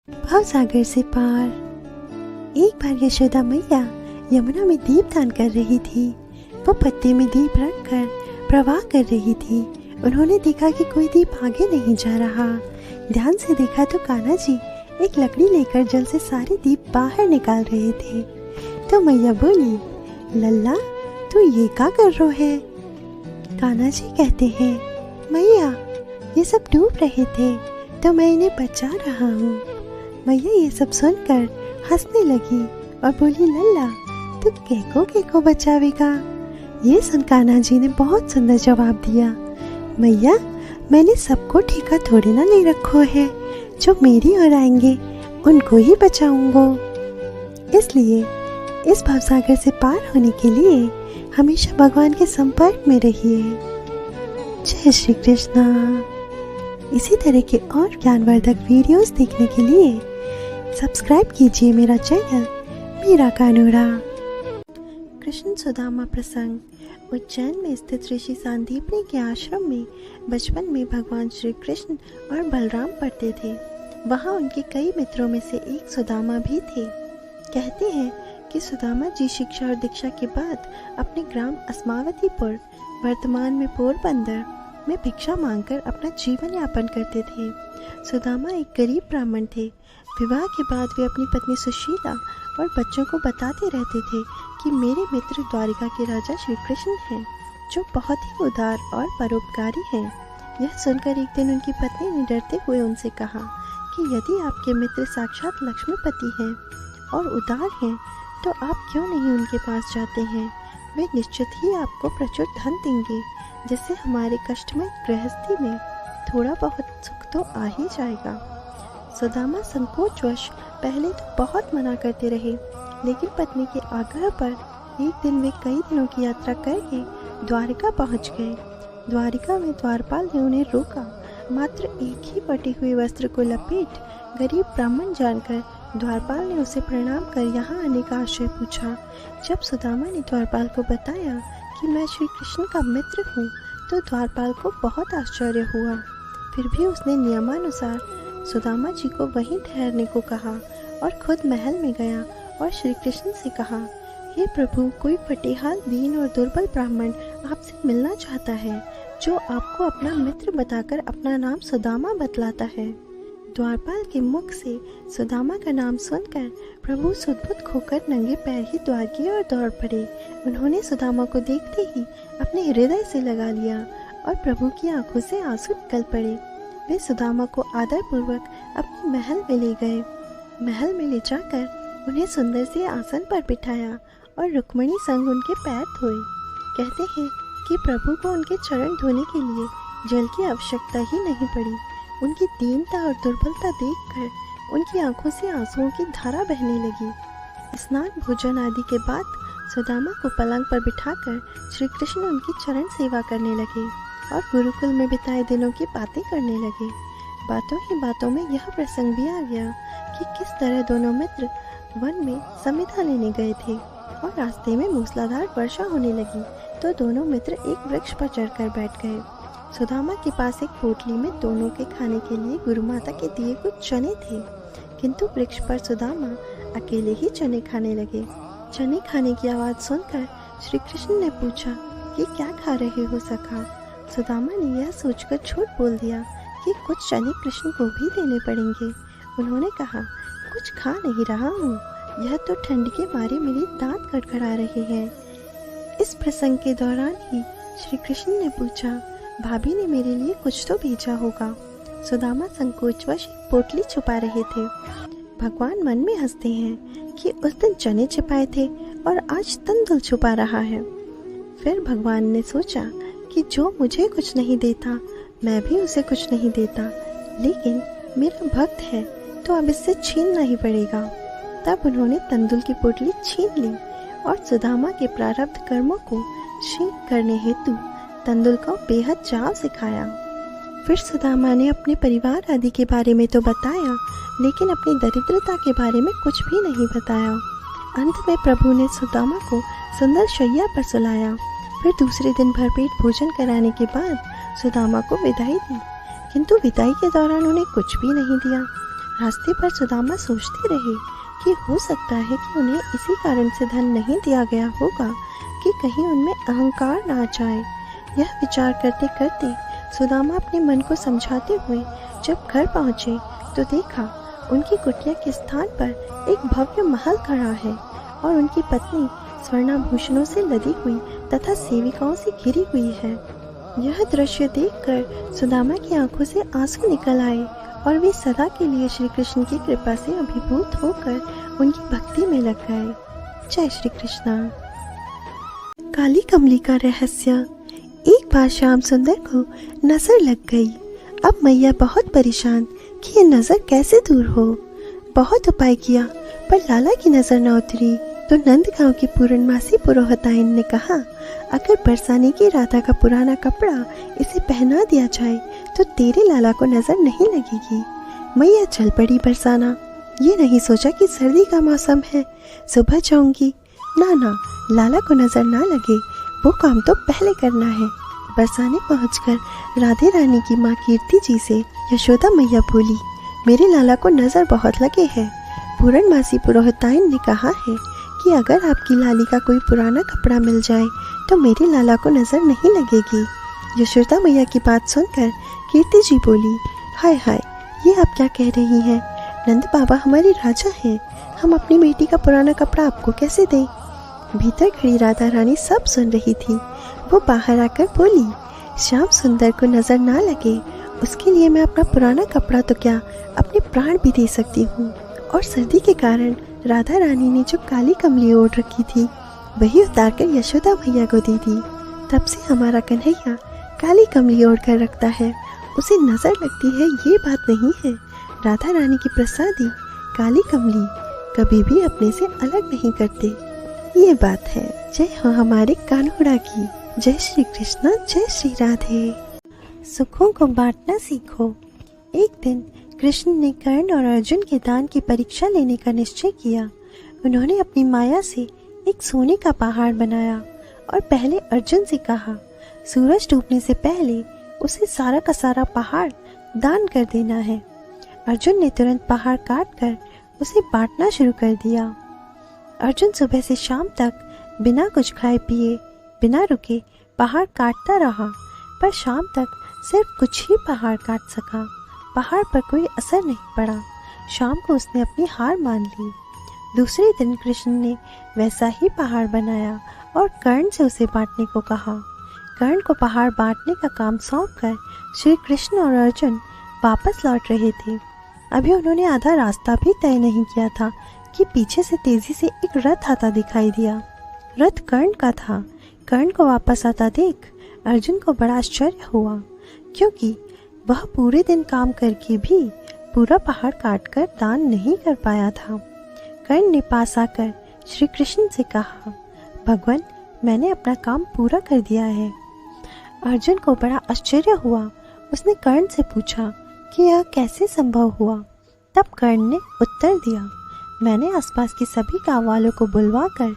भवसागर से पार। एक बार यशोदा मैया यमुना में दीप दान कर रही थी। वो पत्ते में दीप रखकर प्रवाह कर रही थी। उन्होंने देखा कि कोई दीप आगे नहीं जा रहा। ध्यान से देखा तो कान्हा जी एक लकड़ी लेकर जल से सारे दीप बाहर निकाल रहे थे। तो मैया बोली, लल्ला तू ये क्या कर रहा है? कान्हा जी कहते हैं, मैया ये सब डूब रहे थे तो मैं इन्हें बचा रहा हूँ। मैया ये सब सुनकर हंसने लगी और बोली, लल्ला तू केको बचावेगा? ये सुन कान्हा जी ने बहुत सुंदर जवाब दिया, मैया मैंने सबको ठेका थोड़ी ना ले रखो है, जो मेरी ओर आएंगे उनको ही बचाऊंगा। इसलिए इस भवसागर से पार होने के लिए हमेशा भगवान के संपर्क में रहिए। जय श्री कृष्णा। इसी तरह के और ज्ञानवर्धक वीडियोस देखने के लिए सब्सक्राइब कीजिए मेरा चैनल मीरा कानूरा। कृष्ण सुदामा प्रसंग। उज्जैन में स्थित ऋषि सांदीपनि के आश्रम में बचपन में भगवान श्री कृष्ण और बलराम पढ़ते थे। वहाँ उनके कई मित्रों में से एक सुदामा भी थे। कहते हैं कि सुदामा जी शिक्षा और दीक्षा के बाद अपने ग्राम अस्मावतीपुर, वर्तमान में पोरबंदर में भिक्षा मांगकर अपना जीवन यापन करते थे। सुदामा एक गरीब ब्राह्मण थे। विवाह के बाद वे अपनी पत्नी सुशीला और बच्चों को बताते रहते थे कि मेरे मित्र द्वारिका के राजा श्री कृष्ण हैं, जो बहुत ही उदार और परोपकारी हैं। यह सुनकर एक दिन उनकी पत्नी ने डरते हुए उनसे कहा कि यदि आपके मित्र साक्षात लक्ष्मीपति हैं और उदार हैं तो आप क्यों नहीं उनके पास जाते हैं? वे निश्चित ही आपको प्रचुर धन देंगे, जिससे हमारे कष्टमय गृहस्थी में थोड़ा बहुत सुख तो आ ही जाएगा। सुदामा संकोचवश पहले तो बहुत मना करते रहे, लेकिन पत्नी के आग्रह पर एक दिन वे कई दिनों की यात्रा करके द्वारिका पहुंच गए। द्वारिका में द्वारपाल ने उन्हें रोका। मात्र एक ही फटे हुए वस्त्र को लपेट गरीब ब्राह्मण जानकर द्वारपाल ने उसे प्रणाम कर यहाँ आने का आशय पूछा। जब सुदामा ने द्वारपाल को बताया कि मैं श्री कृष्ण का मित्र हूँ, तो द्वारपाल को बहुत आश्चर्य हुआ। फिर भी उसने नियमानुसार सुदामा जी को वहीं ठहरने को कहा और खुद महल में गया और श्री कृष्ण से कहा, हे प्रभु, कोई फटेहाल दीन और दुर्बल ब्राह्मण आपसे मिलना चाहता है, जो आपको अपना मित्र बताकर अपना नाम सुदामा बतलाता है। द्वारपाल के मुख से सुदामा का नाम सुनकर प्रभु सुदबुद खोकर नंगे पैर ही द्वार की ओर दौड़ पड़े। उन्होंने सुदामा को देखते ही अपने हृदय से लगा लिया और प्रभु की आंखों से आंसू निकल पड़े। वे सुदामा को आदरपूर्वक अपने महल में ले गए। महल में ले जाकर उन्हें सुंदर से आसन पर बिठाया और रुक्मिणी संग उनके पैर धोए। कहते हैं कि प्रभु को उनके चरण धोने के लिए जल की आवश्यकता ही नहीं पड़ी। उनकी दीनता और दुर्बलता देखकर उनकी आंखों से आंसुओं की धारा बहने लगी। स्नान भोजन आदि के बाद सुदामा को पलंग पर बिठाकर श्री कृष्ण उनकी चरण सेवा करने लगे और गुरुकुल में बिताए दिनों की बातें करने लगे। बातों ही बातों में यह प्रसंग भी आ गया कि किस तरह दोनों मित्र वन में समिधा लेने गए थे और रास्ते में मूसलाधार वर्षा होने लगी तो दोनों मित्र एक वृक्ष पर चढ़कर बैठ गए। सुदामा के पास एक पोटली में दोनों के खाने के लिए गुरु माता के दिए कुछ चने थे, किंतु वृक्ष पर सुदामा अकेले ही चने खाने लगे। चने खाने की आवाज़ सुनकर श्री कृष्ण ने पूछा कि क्या खा रहे हो सखा? सुदामा ने यह सोचकर झूठ बोल दिया कि कुछ चने कृष्ण को भी देने पड़ेंगे। उन्होंने कहा, कुछ खा नहीं रहा हूँ, यह तो ठंड के मारे मेरे दांत कड़कड़ा रहे हैं। इस प्रसंग के दौरान ही श्री कृष्ण ने पूछा, भाभी ने मेरे लिए कुछ तो भेजा होगा। सुदामा संकोचवश पोटली छुपा रहे थे। भगवान मन में हंसते हैं कि उस दिन चने छिपाए थे और आज तंदुल छुपा रहा है। फिर भगवान ने सोचा कि जो मुझे कुछ नहीं देता मैं भी उसे कुछ नहीं देता, लेकिन मेरा भक्त है तो अब इससे छीनना ही पड़ेगा। तब उन्होंने तंदुल की पोटली छीन ली और सुदामा के प्रारब्ध कर्मों को क्षीण करने हेतु तंदुल को बेहद चाव से खाया। फिर सुदामा ने अपने परिवार आदि के बारे में तो बताया, लेकिन अपनी दरिद्रता के बारे में कुछ भी नहीं बताया। अंत में प्रभु ने सुदामा को सुंदर शैया पर सुलाया। फिर दूसरे दिन भरपेट भोजन कराने के बाद सुदामा को विदाई दी, किंतु विदाई के दौरान उन्हें कुछ भी नहीं दिया। रास्ते पर सुदामा सोचते रहे कि हो सकता है कि उन्हें इसी कारण से धन नहीं दिया गया होगा कि कहीं उनमें अहंकार ना आ जाए। यह विचार करते करते सुदामा अपने मन को समझाते हुए जब घर पहुँचे तो देखा उनकी कुटिया के स्थान पर एक भव्य महल खड़ा है और उनकी पत्नी स्वर्णाभूषणों से लदी हुई तथा सेविकाओं से घिरी हुई है। यह दृश्य देखकर सुदामा की आंखों से आंसू निकल आए और वे सदा के लिए श्री कृष्ण की कृपा से अभिभूत होकर उनकी भक्ति में लग गए। जय श्री कृष्ण। काली कमली का रहस्य। एक बार श्याम सुंदर को नजर लग गई। अब मैया बहुत परेशान कि ये नजर कैसे दूर हो। बहुत उपाय किया पर लाला की नजर न उतरी तो नंदगांव की पूर्णमासी पुरोहिताइन ने कहा, अगर बरसाने की राधा का पुराना कपड़ा इसे पहना दिया जाए तो तेरे लाला को नजर नहीं लगेगी। मैया चल पड़ी बरसाना। ये नहीं सोचा कि सर्दी का मौसम है, सुबह जाऊंगी। ना, लाला को नजर ना लगे वो काम तो पहले करना है। बरसाने पहुंचकर राधे रानी की माँ कीर्ति जी से यशोदा मैया बोली, मेरे लाला को नजर बहुत लगे है। पूर्णमासी पुरोहिताइन ने कहा है कि अगर आपकी लाली का कोई पुराना कपड़ा मिल जाए तो मेरे लाला को नजर नहीं लगेगी। यशोदा मैया की बात सुनकर कीर्ति जी बोली, हाय हाय, ये आप क्या कह रही हैं? नंद बाबा हमारे राजा हैं, हम अपनी बेटी का पुराना कपड़ा आपको कैसे दें? भीतर खड़ी राधा रानी सब सुन रही थी। वो बाहर आकर बोली, श्याम सुंदर को नजर ना लगे उसके लिए मैं अपना पुराना कपड़ा तो क्या अपने प्राण भी दे सकती हूँ। और सर्दी के कारण राधा रानी ने जो काली कमली ओढ़ रखी थी वही उतारकर यशोदा भैया को दी थी। तब से हमारा कन्हैया काली कमली ओढ़ कर रखता है, उसे नजर लगती है ये बात नहीं है। राधा रानी की प्रसादी काली कमली कभी भी अपने से अलग नहीं करते, ये बात है। जय हो हमारे कान्होड़ा की। जय श्री कृष्ण, जय श्री राधे। सुखों को बांटना सीखो। एक दिन कृष्ण ने कर्ण और अर्जुन के दान की परीक्षा लेने का निश्चय किया। उन्होंने अपनी माया से एक सोने का पहाड़ बनाया और पहले अर्जुन से कहा, सूरज डूबने से पहले उसे सारा का सारा पहाड़ दान कर देना है। अर्जुन ने तुरंत पहाड़ काट कर उसे बांटना शुरू कर दिया। अर्जुन सुबह से शाम तक बिना कुछ खाए पिए बिना रुके पहाड़ काटता रहा, पर शाम तक सिर्फ कुछ ही पहाड़ काट सका। पहाड़ पर कोई असर नहीं पड़ा। शाम को उसने अपनी हार मान ली। दूसरे दिन कृष्ण ने वैसा ही पहाड़ बनाया और कर्ण से उसे बांटने को कहा। कर्ण को पहाड़ बांटने का काम सौंपकर श्री कृष्ण और अर्जुन वापस लौट रहे थे। अभी उन्होंने आधा रास्ता भी तय नहीं किया था कि पीछे से तेजी से एक रथ आता दिखाई दिया। रथ कर्ण का था। कर्ण को वापस आता देख अर्जुन को बड़ा आश्चर्य हुआ, क्योंकि वह पूरे दिन काम करके भी पूरा पहाड़ काटकर दान नहीं कर पाया था। कर्ण ने पास आकर श्री कृष्ण से कहा, भगवान, मैंने अपना काम पूरा कर दिया है। अर्जुन को बड़ा आश्चर्य हुआ। उसने कर्ण से पूछा कि यह कैसे संभव हुआ। तब कर्ण ने उत्तर दिया, मैंने आसपास के सभी गांव वालों को बुलवाकर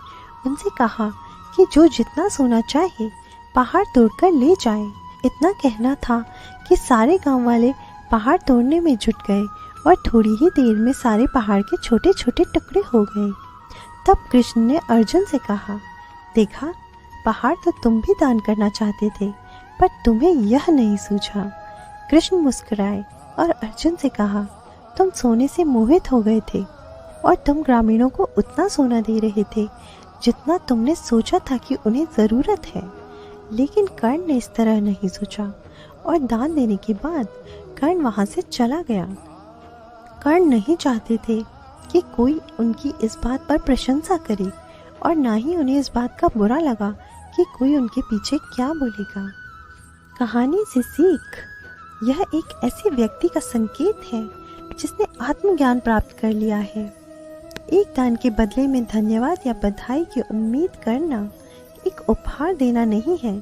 उनसे कहा कि जो जितना सोना चाहे पहाड़ तोड़कर ले जाए। इतना कहना था कि सारे गांव वाले पहाड़ तोड़ने में जुट गए और थोड़ी ही देर में सारे पहाड़ के छोटे छोटे टुकड़े हो गए। तब कृष्ण ने अर्जुन से कहा, देखा, पहाड़ तो तुम भी दान करना चाहते थे, पर तुम्हें यह नहीं सूझा। कृष्ण मुस्कुराए और अर्जुन से कहा, तुम सोने से मोहित हो गए थे और तुम ग्रामीणों को उतना सोना दे रहे थे जितना तुमने सोचा था कि उन्हें ज़रूरत है। लेकिन कर्ण ने इस तरह नहीं सोचा और दान देने के बाद कर्ण वहाँ से चला गया। कर्ण नहीं चाहते थे कि कोई उनकी इस बात पर प्रशंसा करे और ना ही उन्हें इस बात का बुरा लगा कि कोई उनके पीछे क्या बोलेगा। कहानी से सीख। यह एक ऐसे व्यक्ति का संकेत है जिसने आत्मज्ञान प्राप्त कर लिया है। एक दान के बदले में धन्यवाद या बधाई की उम्मीद करना एक उपहार देना नहीं है,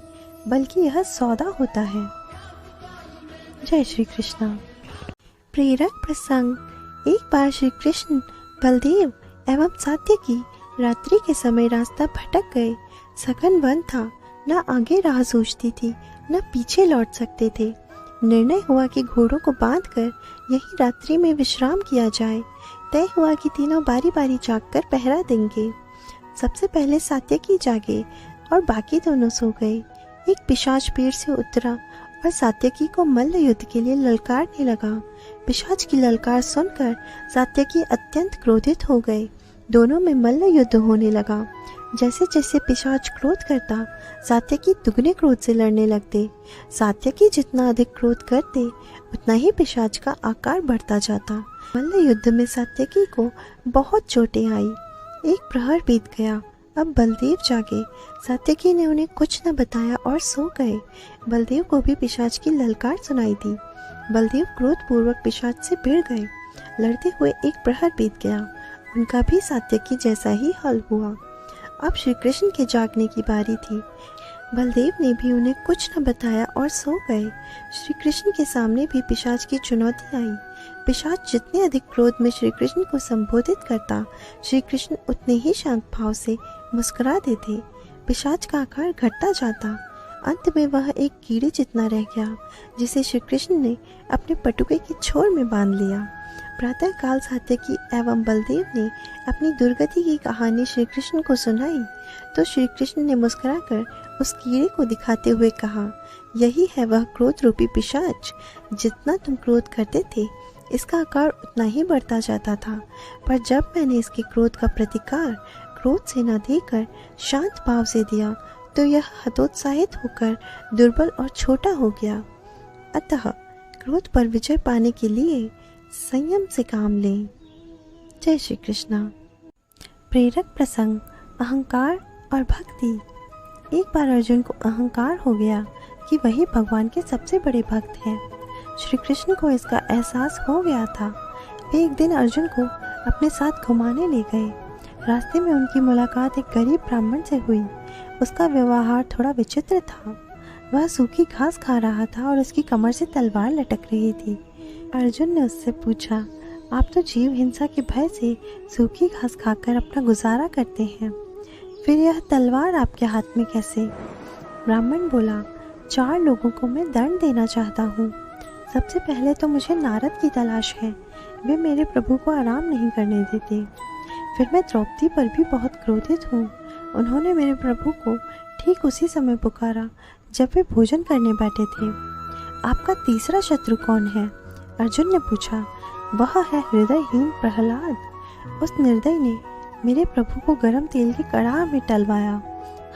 बल्कि यह सौदा होता है। जय श्री कृष्ण। प्रेरक प्रसंग। एक बार श्री कृष्ण, बलदेव एवं सात्यकी रात्रि के समय रास्ता भटक गए। सघन वन था, न आगे राह सूझती थी न पीछे लौट सकते थे। निर्णय हुआ कि घोड़ों को बांधकर यही रात्रि में विश्राम किया जाए। तय हुआ कि तीनों बारी बारी जागकर पहरा देंगे। सबसे पहले सात्यकी जागे और बाकी दोनों सो गए। एक पिशाच पेड़ से उतरा और सात्यकी को मल्ल युद्ध के लिए ललकारने लगा। पिशाच की ललकार सुनकर सात्यकी अत्यंत क्रोधित हो गए। दोनों में मल्ल युद्ध होने लगा। जैसे जैसे पिशाच क्रोध करता, सात्यकी दुगने क्रोध से लड़ने लगते। सात्यकी जितना अधिक क्रोध करते, उतना ही पिशाच का आकार बढ़ता जाता। मल्ल युद्ध में सात्यकी को बहुत चोटें आई। एक प्रहर बीत गया। अब बलदेव जागे। सात्यकी ने उन्हें कुछ न बताया और सो गए। बलदेव को भी पिशाच की ललकार सुनाई दी। बलदेव क्रोधपूर्वक पिशाच से भिड़ गए। लड़ते हुए एक प्रहर बीत गया। उनका भी सात्यकी जैसा ही हाल हुआ। अब श्री कृष्ण के जागने की बारी थी। बलदेव ने भी उन्हें कुछ न बताया और सो गए। श्री कृष्ण के सामने भी पिशाच की चुनौती आई। पिशाच जितने अधिक क्रोध में श्री कृष्ण को संबोधित करता, श्री कृष्ण उतने ही शांत भाव से मुस्कुरा देते। पिशाच का आकार घटता जाता। अंत में वह एक कीड़े जितना रह गया, जिसे श्री कृष्ण ने अपने पटुके की छोर में बांध लिया। प्रातः काल सात्यकी एवं बलदेव ने अपनी दुर्गति की कहानी श्री कृष्ण को सुनाई तो श्री कृष्ण ने मुस्कुराकर उस कीड़े को दिखाते हुए कहा, यही है वह क्रोध रूपी पिशाच। जितना तुम क्रोध करते थे, इसका आकार उतना ही बढ़ता जाता था, पर जब मैंने इसके क्रोध का प्रतिकार क्रोध से न देकर शांत भाव से दिया तो यह हतोत्साहित होकर दुर्बल और छोटा हो गया। अतः क्रोध पर विजय पाने के लिए संयम से काम लें। जय श्री कृष्णा। प्रेरक प्रसंग, अहंकार और भक्ति। एक बार अर्जुन को अहंकार हो गया कि वही भगवान के सबसे बड़े भक्त हैं। श्री कृष्ण को इसका एहसास हो गया था। वे एक दिन अर्जुन को अपने साथ घुमाने ले गए। रास्ते में उनकी मुलाकात एक गरीब ब्राह्मण से हुई। उसका व्यवहार थोड़ा विचित्र था। वह सूखी घास खा रहा था और उसकी कमर से तलवार लटक रही थी। अर्जुन ने उससे पूछा, आप तो जीव हिंसा के भय से सूखी घास खाकर अपना गुजारा करते हैं, फिर यह तलवार आपके हाथ में कैसे? ब्राह्मण बोला, 4 लोगों को मैं दंड देना चाहता हूँ। सबसे पहले तो मुझे नारद की तलाश है। वे मेरे प्रभु को आराम नहीं करने देते। फिर मैं द्रौपदी पर भी बहुत क्रोधित हूँ। उन्होंने मेरे प्रभु को ठीक उसी समय पुकारा जब वे भोजन करने बैठे थे। आपका तीसरा शत्रु कौन है? अर्जुन ने पूछा। वह है हृदयहीन प्रहलाद। उस निर्दय ने मेरे प्रभु को गर्म तेल के कड़ाह में टलवाया,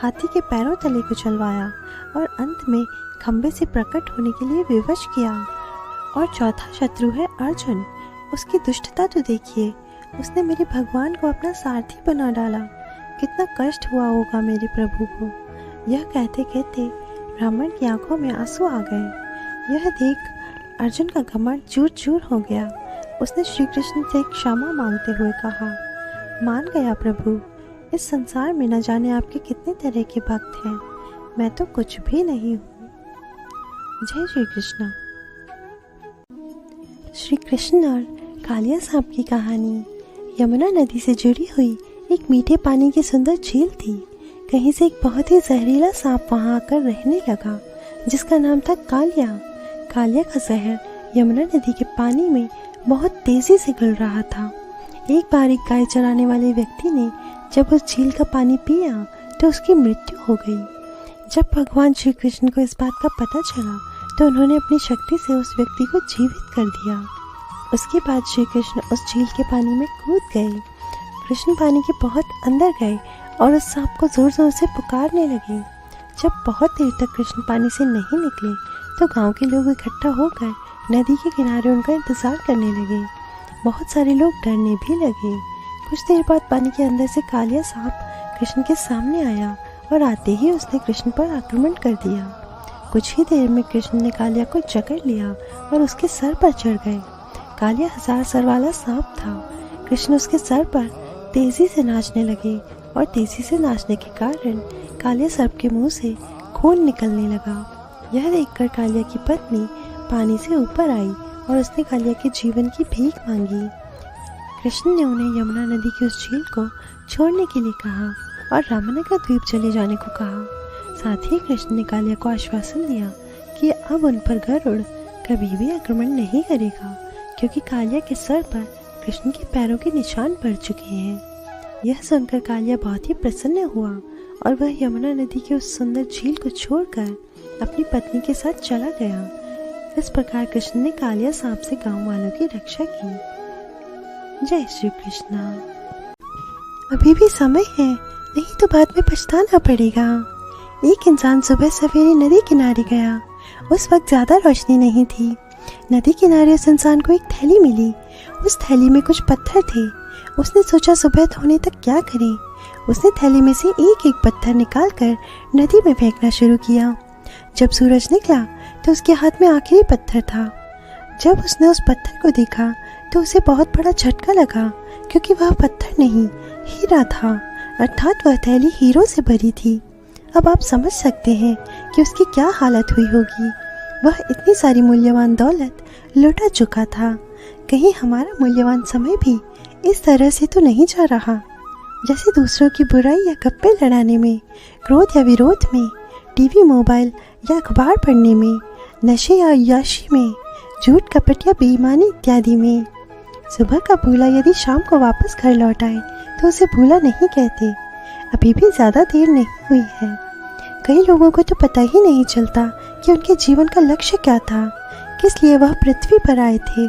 हाथी के पैरों तले कुचलवाया और अंत में खंबे से प्रकट होने के लिए विवश किया। और चौथा शत्रु है अर्जुन। उसकी दुष्टता तो देखिए, उसने मेरे भगवान को अपना सारथी बना डाला। कितना कष्ट हुआ होगा मेरे प्रभु को। यह कहते कहते ब्राह्मण की आंखों में आंसू आ गए। यह देख अर्जुन का घमंड चूर चूर हो गया। उसने श्री कृष्ण से क्षमा मांगते हुए कहा, मान गया प्रभु, इस संसार में न जाने आपके कितने तरह के भक्त हैं, मैं तो कुछ भी नहीं हूँ। जय श्री कृष्ण। श्री कृष्ण और कालिया सांप की कहानी। यमुना नदी से जुड़ी हुई एक मीठे पानी की सुंदर झील थी। कहीं से एक बहुत ही जहरीला सांप वहां आकर रहने लगा, जिसका नाम था कालिया। कालिया का जहर यमुना नदी के पानी में बहुत तेजी से घुल रहा था। एक बार एक गाय चराने वाले व्यक्ति ने जब उस झील का पानी पिया तो उसकी मृत्यु हो गई। जब भगवान श्री कृष्ण को इस बात का पता चला तो उन्होंने अपनी शक्ति से उस व्यक्ति को जीवित कर दिया। उसके बाद श्री कृष्ण उस झील के पानी में कूद गए। कृष्ण पानी के बहुत अंदर गए और उस सांप को जोर जोर से पुकारने लगे। जब बहुत देर तक कृष्ण पानी से नहीं निकले तो गांव के लोग इकट्ठा होकर नदी के किनारे उनका इंतजार करने लगे। बहुत सारे लोग डरने भी लगे। कुछ देर बाद पानी के अंदर से कालिया सांप कृष्ण के सामने आया और आते ही उसने कृष्ण पर आक्रमण कर दिया। कुछ ही देर में कृष्ण ने कालिया को जकड़ लिया और उसके सर पर चढ़ गए। कालिया 1000 सर वाला सांप था। कृष्ण उसके सर पर तेजी से नाचने लगे और तेजी से नाचने के कारण कालिया सर्प के मुंह से खून निकलने लगा। यह देखकर कालिया की पत्नी पानी से ऊपर आई और उसने कालिया के जीवन की भीख मांगी। कृष्ण ने उन्हें यमुना नदी की उस झील को छोड़ने के लिए कहा और रामनगर द्वीप चले जाने को कहा। साथ ही कृष्ण ने कालिया को आश्वासन दिया कि अब उन पर गरुड़ कभी भी आक्रमण नहीं करेगा, क्योंकि कालिया के सर पर कृष्ण के पैरों के निशान पड़ चुके हैं। यह सुनकर कालिया बहुत ही प्रसन्न हुआ और वह यमुना नदी की उस सुंदर झील को छोड़कर अपनी पत्नी के साथ चला गया। इस प्रकार कृष्ण ने कालिया सांप से गांव वालों की रक्षा की। जय श्री कृष्णा। अभी भी समय है, नहीं तो बाद में पछताना पड़ेगा। एक इंसान सुबह सवेरे नदी किनारे गया। उस वक्त ज्यादा रोशनी नहीं थी। नदी किनारे उस इंसान को एक थैली मिली। उस थैली में कुछ पत्थर थे। उसने सोचा सुबह होने तक क्या करे। उसने थैली में से एक एक पत्थर निकालकर नदी में फेंकना शुरू किया। जब सूरज निकला तो उसके हाथ में आखिरी पत्थर था। जब उसने उस पत्थर को देखा तो उसे बहुत बड़ा झटका लगा, क्योंकि वह पत्थर नहीं, हीरा था, अर्थात वह थैली हीरों से भरी थी। अब आप समझ सकते हैं कि उसकी क्या हालत हुई होगी। वह इतनी सारी मूल्यवान दौलत लुटा चुका था। कहीं हमारा मूल्यवान समय भी इस तरह से तो नहीं जा रहा, जैसे दूसरों की बुराई या गप्पे लड़ाने में, क्रोध या विरोध में, टीवी, मोबाइल या अखबार पढ़ने में, नशे या अय्याशी में, झूठ, कपट या बेईमानी इत्यादि में। सुबह का भूला यदि शाम को वापस घर लौट आए तो उसे भूला नहीं कहते। अभी भी ज़्यादा देर नहीं हुई है। कई लोगों को तो पता ही नहीं चलता कि उनके जीवन का लक्ष्य क्या था, किस लिए वह पृथ्वी पर आए थे।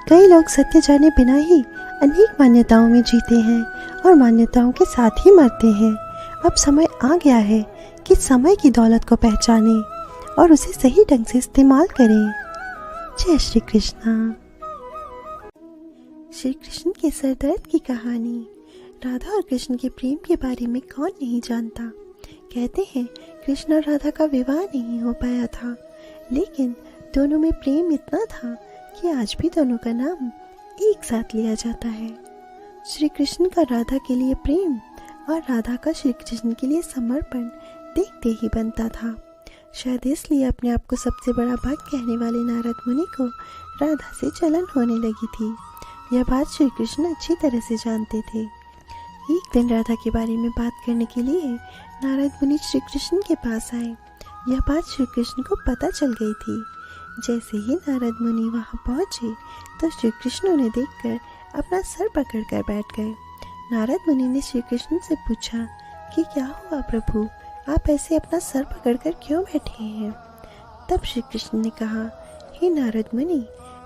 कई लोग सत्य जाने बिना ही अनेक मान्यताओं में जीते हैं और मान्यताओं के साथ ही मरते हैं। अब समय आ गया है कि समय की दौलत को पहचानें और उसे सही ढंग से इस्तेमाल करें। जय श्री कृष्णा। श्री कृष्ण के सरदर्द की कहानी। राधा और कृष्ण के प्रेम के बारे में कौन नहीं जानता। कहते हैं कृष्ण और राधा का विवाह नहीं हो पाया था, लेकिन दोनों में प्रेम इतना था कि आज भी दोनों का नाम एक साथ लिया जाता है। श्री कृष्ण का राधा के लिए प्रेम और राधा का श्री कृष्ण के लिए समर्पण देखते ही बनता था। शायद इसलिए अपने आप को सबसे बड़ा भक्त कहने वाले नारद मुनि को राधा से जलन होने लगी थी। यह बात श्री कृष्ण अच्छी तरह से जानते थे। एक दिन राधा के बारे में बात करने के लिए नारद मुनि श्री कृष्ण के पास आए। यह बात श्री कृष्ण को पता चल गई थी। जैसे ही नारद मुनि वहां पहुंचे तो श्री कृष्ण उन्हें देखकर अपना सर पकड़कर बैठ गए। नारद मुनि ने श्री कृष्ण से पूछा कि क्या हुआ प्रभु, आप ऐसे अपना सर पकड़कर क्यों बैठे हैं। तब श्री कृष्ण ने कहा, हे नारद मुनि,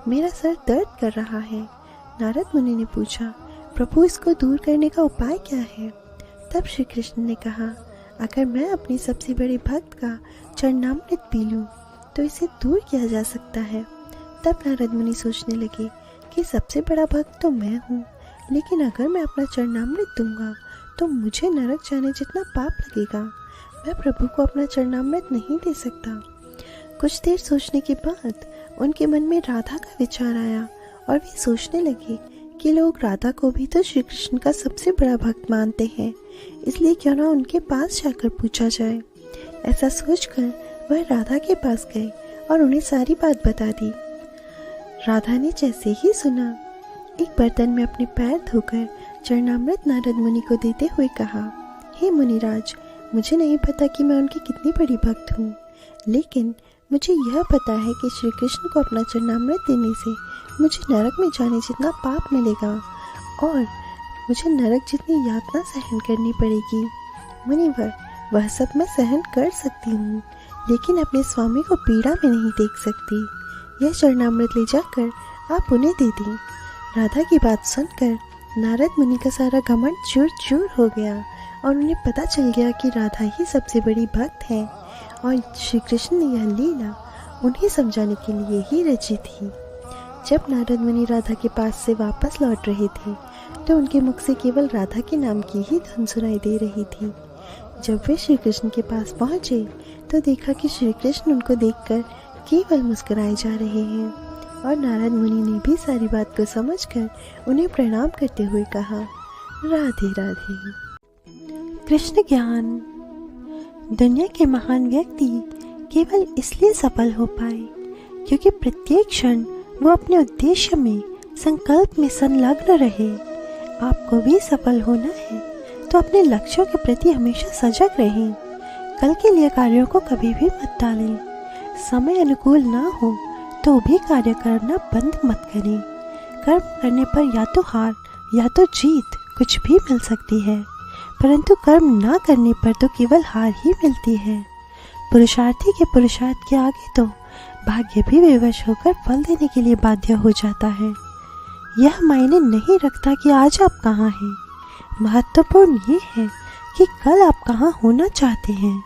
मेरा सर दर्द कर रहा है। नारद मुनि ने पूछा, प्रभु इसको दूर करने का उपाय क्या है। तब श्री कृष्ण ने कहा, अगर मैं अपने सबसे बड़े भक्त का चरणामृत पी लूं तो इसे दूर किया जा सकता है। तब नारद मुनि सोचने लगे कि सबसे बड़ा भक्त तो मैं हूँ, लेकिन अगर मैं अपना चरणामृत दूंगा तो मुझे नरक जाने जितना पाप लगेगा। मैं प्रभु को अपना चरणामृत नहीं दे सकता। कुछ देर सोचने के बाद उनके मन में राधा का विचार आया और वे सोचने लगे कि लोग राधा को भी तो श्री कृष्ण का सबसे बड़ा भक्त मानते हैं, इसलिए क्यों ना उनके पास जाकर पूछा जाए। ऐसा सोचकर वह राधा के पास गए और उन्हें सारी बात बता दी। राधा ने जैसे ही सुना, एक बर्तन में अपने पैर धोकर चरणामृत नारद मुनि को देते हुए कहा, हे मुनिराज, मुझे नहीं पता कि मैं उनकी कितनी बड़ी भक्त हूँ, लेकिन मुझे यह पता है कि श्री कृष्ण को अपना चरणामृत देने से मुझे नरक में जाने जितना पाप मिलेगा और मुझे नरक जितनी यातना सहन करनी पड़ेगी। मुनिवर, वह सब मैं सहन कर सकती हूँ, लेकिन अपने स्वामी को पीड़ा में नहीं देख सकती। यह चरणामृत ले जाकर आप उन्हें दे दें। राधा की बात सुनकर नारद मुनि का सारा घमंड चूर चूर हो गया और उन्हें पता चल गया कि राधा ही सबसे बड़ी भक्त है और श्री कृष्ण ने यह लीला उन्हें समझाने के लिए ही रची थी। जब नारद मुनि राधा के पास से वापस लौट रहे थे तो उनके मुख से केवल राधा के नाम की ही धुन सुनाई दे रही थी। जब वे श्री कृष्ण के पास पहुंचे तो देखा कि श्री कृष्ण उनको देखकर केवल मुस्कुराए जा रहे हैं और नारद मुनि ने भी सारी बात को समझकर उन्हें प्रणाम करते हुए कहा, राधे राधे। कृष्ण ज्ञान। दुनिया के महान व्यक्ति केवल इसलिए सफल हो पाए क्योंकि प्रत्येक क्षण वो अपने उद्देश्य में, संकल्प में संलग्न रहे। आपको भी सफल होना है तो अपने लक्ष्यों के प्रति हमेशा सजग रहें। कल के लिए कार्यों को कभी भी मत टालें। समय अनुकूल ना हो तो भी कार्य करना बंद मत करें। कर्म करने पर या तो हार या तो जीत कुछ भी मिल सकती है, परंतु कर्म ना करने पर तो केवल हार ही मिलती है। पुरुषार्थी के पुरुषार्थ के आगे तो भाग्य भी विवश होकर फल देने के लिए बाध्य हो जाता है। यह मायने नहीं रखता कि आज आप कहाँ हैं, महत्वपूर्ण ये है कि कल आप कहाँ होना चाहते हैं।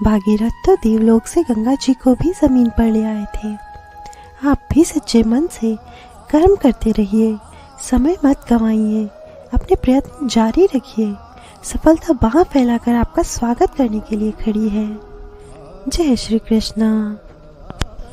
भागीरथ तो देवलोक से गंगा जी को भी जमीन पर ले आए थे। आप भी सच्चे मन से कर्म करते रहिए, समय मत गंवाइए, अपने प्रयत्न जारी रखिए। सफलता बाह फैलाकर आपका स्वागत करने के लिए खड़ी है। जय श्री कृष्णा।